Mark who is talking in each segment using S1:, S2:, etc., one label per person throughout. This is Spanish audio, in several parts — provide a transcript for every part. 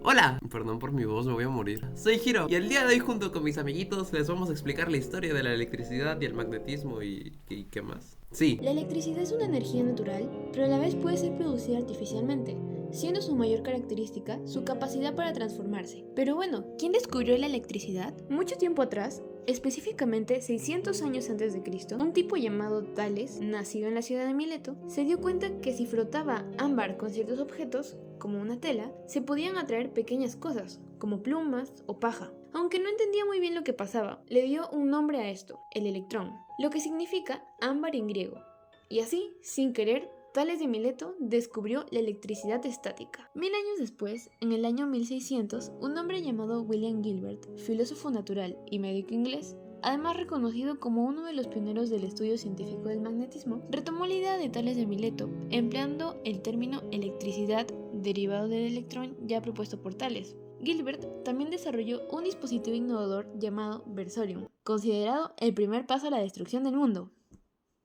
S1: Hola, perdón por mi voz, me voy a morir. Soy Hiro y el día de hoy junto con mis amiguitos les vamos a explicar la historia de la electricidad y el magnetismo y ¿qué más? Sí.
S2: La electricidad es una energía natural, pero a la vez puede ser producida artificialmente, siendo su mayor característica su capacidad para transformarse. Pero bueno, ¿quién descubrió la electricidad? Mucho tiempo atrás, específicamente 600 años antes de Cristo, un tipo llamado Tales, nacido en la ciudad de Mileto, se dio cuenta que si frotaba ámbar con ciertos objetos, como una tela, se podían atraer pequeñas cosas, como plumas o paja. Aunque no entendía muy bien lo que pasaba, le dio un nombre a esto, el electrón, lo que significa ámbar en griego. Y así, sin querer, Tales de Mileto descubrió la electricidad estática. 1000 años después, en el año 1600, un hombre llamado William Gilbert, filósofo natural y médico inglés, además reconocido como uno de los pioneros del estudio científico del magnetismo, retomó la idea de Tales de Mileto, empleando el término electricidad derivado del electrón ya propuesto por Tales. Gilbert también desarrolló un dispositivo innovador llamado Versorium, considerado el primer paso a la destrucción del mundo.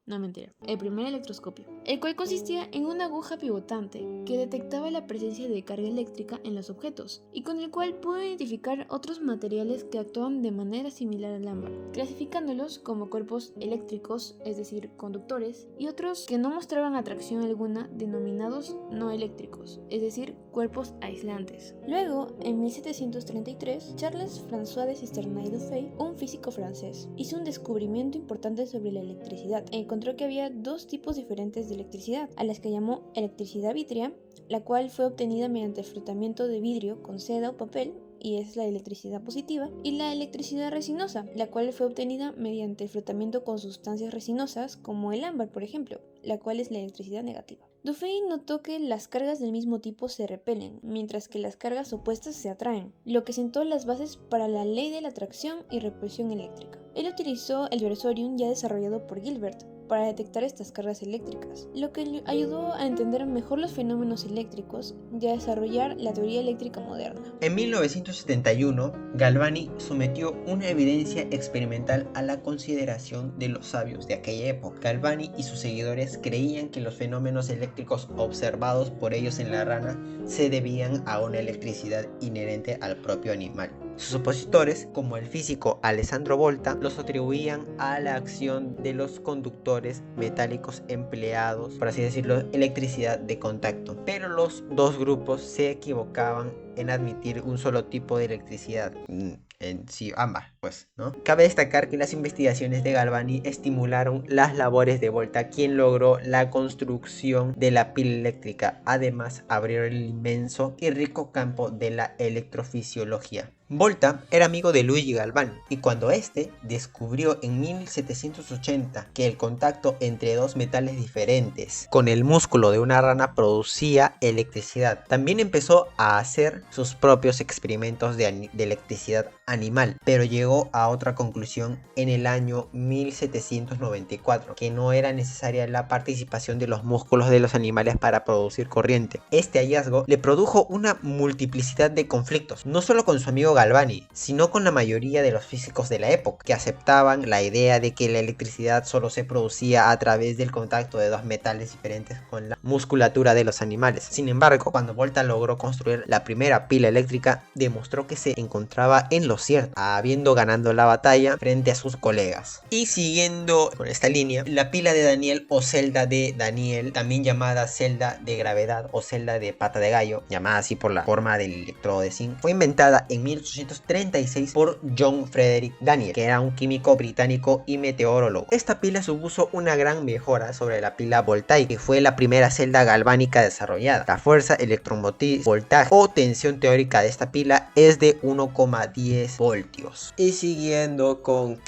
S2: No, mentira, el primer electroscopio, el cual consistía en una aguja pivotante que detectaba la presencia de carga eléctrica en los objetos y con el cual pudo identificar otros materiales que actuaban de manera similar al ámbar, clasificándolos como cuerpos eléctricos, es decir, conductores, y otros que no mostraban atracción alguna, denominados no eléctricos, es decir, cuerpos aislantes. Luego, en 1733, Charles François de Cisternay-Dufay, un físico francés, hizo un descubrimiento importante sobre la electricidad. Encontró que había dos tipos diferentes de electricidad, a las que llamó electricidad vítrea, la cual fue obtenida mediante el frotamiento de vidrio con seda o papel, y es la electricidad positiva, y la electricidad resinosa, la cual fue obtenida mediante el frotamiento con sustancias resinosas, como el ámbar, por ejemplo, la cual es la electricidad negativa. Dufay notó que las cargas del mismo tipo se repelen, mientras que las cargas opuestas se atraen, lo que sentó las bases para la ley de la atracción y repulsión eléctrica. Él utilizó el versorium ya desarrollado por Gilbert para detectar estas cargas eléctricas, lo que le ayudó a entender mejor los fenómenos eléctricos y a desarrollar la teoría eléctrica moderna.
S3: En 1971, Galvani sometió una evidencia experimental a la consideración de los sabios de aquella época. Galvani y sus seguidores creían que los fenómenos eléctricos observados por ellos en la rana se debían a una electricidad inherente al propio animal. Sus opositores, como el físico Alessandro Volta, los atribuían a la acción de los conductores metálicos empleados, por así decirlo, electricidad de contacto. Pero los dos grupos se equivocaban en admitir un solo tipo de electricidad. En sí, ambas, pues, ¿no? Cabe destacar que las investigaciones de Galvani estimularon las labores de Volta, quien logró la construcción de la pila eléctrica. Además, abrió el inmenso y rico campo de la electrofisiología. Volta era amigo de Luigi Galvani, y cuando este descubrió en 1780 que el contacto entre dos metales diferentes con el músculo de una rana producía electricidad, también empezó a hacer sus propios experimentos de electricidad animal, pero llegó a otra conclusión en el año 1794, que no era necesaria la participación de los músculos de los animales para producir corriente. Este hallazgo le produjo una multiplicidad de conflictos, no solo con su amigo Galvani, sino con la mayoría de los físicos de la época, que aceptaban la idea de que la electricidad solo se producía a través del contacto de dos metales diferentes con la musculatura de los animales. Sin embargo, cuando Volta logró construir la primera pila eléctrica, demostró que se encontraba en lo cierto, habiendo ganado la batalla frente a sus colegas. Y siguiendo con esta línea, la pila de Daniel o celda de Daniel, también llamada celda de gravedad o celda de pata de gallo, llamada así por la forma del electrodo de zinc, fue inventada en 1836 por John Frederick Daniel, que era un químico británico y meteorólogo. Esta pila supuso una gran mejora sobre la pila voltaica, que fue la primera celda galvánica desarrollada. La fuerza electromotriz, voltaje o tensión teórica de esta pila es de 1,10 voltios. Y siguiendo con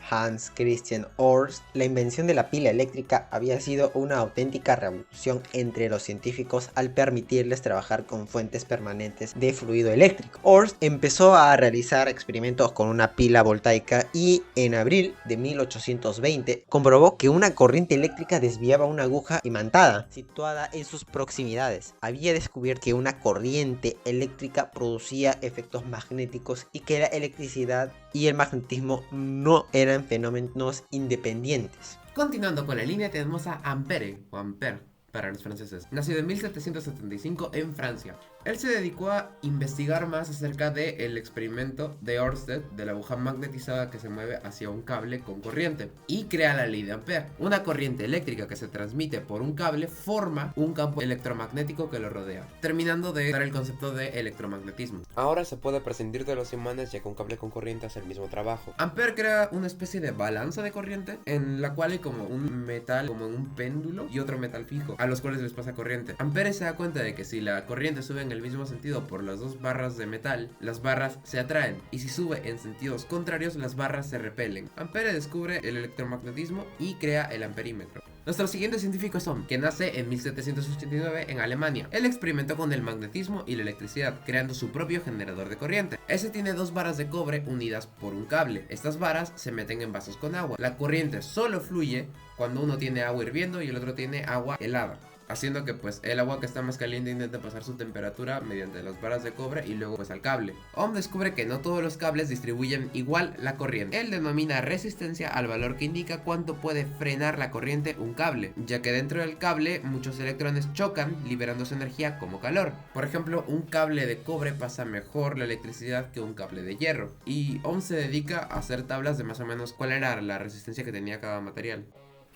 S3: Hans Christian Oers, la invención de la pila eléctrica había sido una auténtica revolución entre los científicos al permitirles trabajar con fuentes permanentes de fluido eléctrico. Oers empezó a realizar experimentos con una pila voltaica y en abril de 1820 comprobó que una corriente eléctrica desviaba una aguja imantada situada en sus proximidades. Había descubierto que una corriente eléctrica producía efectos magnéticos y que la electricidad y el magnetismo no eran fenómenos independientes.
S1: Continuando con la línea tenemos a Ampère, o Ampère para los franceses, nacido en 1775 en Francia. Él se dedicó a investigar más acerca del experimento de Ørsted de la aguja magnetizada que se mueve hacia un cable con corriente y crea la ley de Ampère. Una corriente eléctrica que se transmite por un cable forma un campo electromagnético que lo rodea, terminando de dar el concepto de electromagnetismo. Ahora se puede prescindir de los imanes ya que un cable con corriente hace el mismo trabajo. Ampère crea una especie de balanza de corriente en la cual hay como un metal, como un péndulo y otro metal fijo a los cuales les pasa corriente. Ampère se da cuenta de que si la corriente sube en el mismo sentido por las dos barras de metal, las barras se atraen, y si sube en sentidos contrarios, las barras se repelen. Ampère descubre el electromagnetismo y crea el amperímetro. Nuestros siguientes científicos son, que nace en 1789 en Alemania. Él experimentó con el magnetismo y la electricidad, creando su propio generador de corriente. Ese tiene dos varas de cobre unidas por un cable. Estas varas se meten en vasos con agua. La corriente solo fluye cuando uno tiene agua hirviendo y el otro tiene agua helada, haciendo que pues el agua que está más caliente intente pasar su temperatura mediante las varas de cobre y luego pues al cable. Ohm descubre que no todos los cables distribuyen igual la corriente. Él denomina resistencia al valor que indica cuánto puede frenar la corriente un cable, ya que dentro del cable muchos electrones chocan liberando su energía como calor. Por ejemplo, un cable de cobre pasa mejor la electricidad que un cable de hierro, y Ohm se dedica a hacer tablas de más o menos cuál era la resistencia que tenía cada material.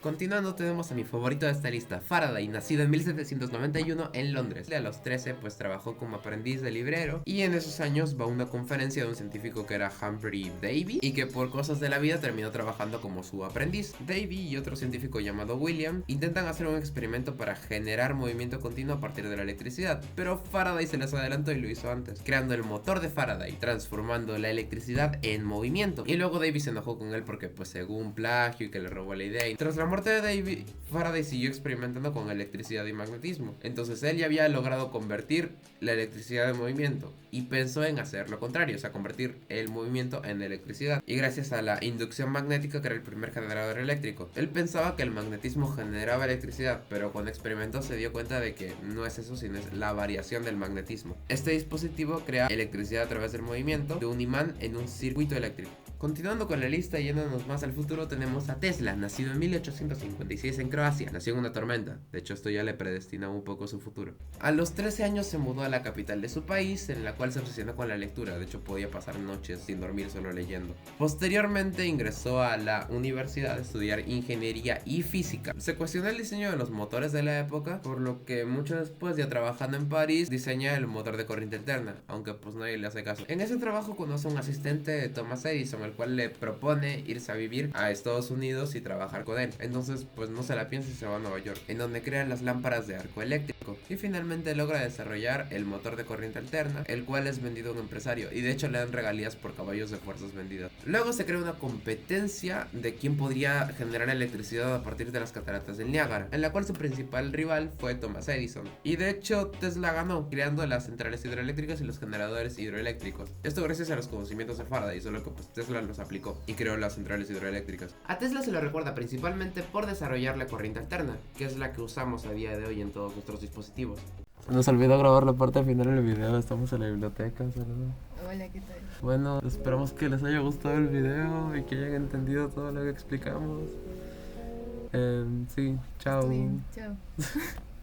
S1: Continuando, tenemos a mi favorito de esta lista, Faraday, nacido en 1791 en Londres. A los 13 pues trabajó como aprendiz de librero, y en esos años va a una conferencia de un científico que era Humphrey Davy, y que por cosas de la vida terminó trabajando como su aprendiz. Davy y otro científico llamado William intentan hacer un experimento para generar movimiento continuo a partir de la electricidad, pero Faraday se les adelantó y lo hizo antes, creando el motor de Faraday, transformando la electricidad en movimiento. Y luego Davy se enojó con él porque pues según plagio y que le robó la idea. Y tras la muerte de Davy, Faraday siguió experimentando con electricidad y magnetismo. Entonces él ya había logrado convertir la electricidad en movimiento y pensó en hacer lo contrario, o sea, convertir el movimiento en electricidad. Y gracias a la inducción magnética, que era el primer generador eléctrico, él pensaba que el magnetismo generaba electricidad, pero con experimentos se dio cuenta de que no es eso, sino es la variación del magnetismo. Este dispositivo crea electricidad a través del movimiento de un imán en un circuito eléctrico. Continuando con la lista y yéndonos más al futuro, tenemos a Tesla, nacido en 1856 en Croacia. Nació en una tormenta, de hecho esto ya le predestinaba un poco su futuro. A los 13 años se mudó a la capital de su país, en la cual se obsesionó con la lectura. De hecho podía pasar noches sin dormir solo leyendo. Posteriormente ingresó a la universidad a estudiar ingeniería y física. Se cuestionó el diseño de los motores de la época, por lo que mucho después, ya trabajando en París, diseña el motor de corriente alterna, aunque pues nadie le hace caso. En ese trabajo conoce a un asistente de Thomas Edison, el cual le propone irse a vivir a Estados Unidos y trabajar con él. Entonces pues no se la piensa y se va a Nueva York, en donde crean las lámparas de arco eléctrico, y finalmente logra desarrollar el motor de corriente alterna, el cual es vendido a un empresario, y de hecho le dan regalías por caballos de fuerzas vendidas. Luego se crea una competencia de quién podría generar electricidad a partir de las cataratas del Niágara, en la cual su principal rival fue Thomas Edison, y de hecho Tesla ganó, creando las centrales hidroeléctricas y los generadores hidroeléctricos. Esto gracias a los conocimientos de Faraday, solo que pues Tesla los aplicó y creó las centrales hidroeléctricas. A Tesla se lo recuerda principalmente por desarrollar la corriente alterna, que es la que usamos a día de hoy en todos nuestros dispositivos. Se nos olvidó grabar la parte final del video, estamos en la biblioteca, ¿verdad?
S4: Hola, ¿qué tal?
S1: Bueno, esperamos que les haya gustado el video y que hayan entendido todo lo que explicamos. Sí, chao.
S4: Bien, chao.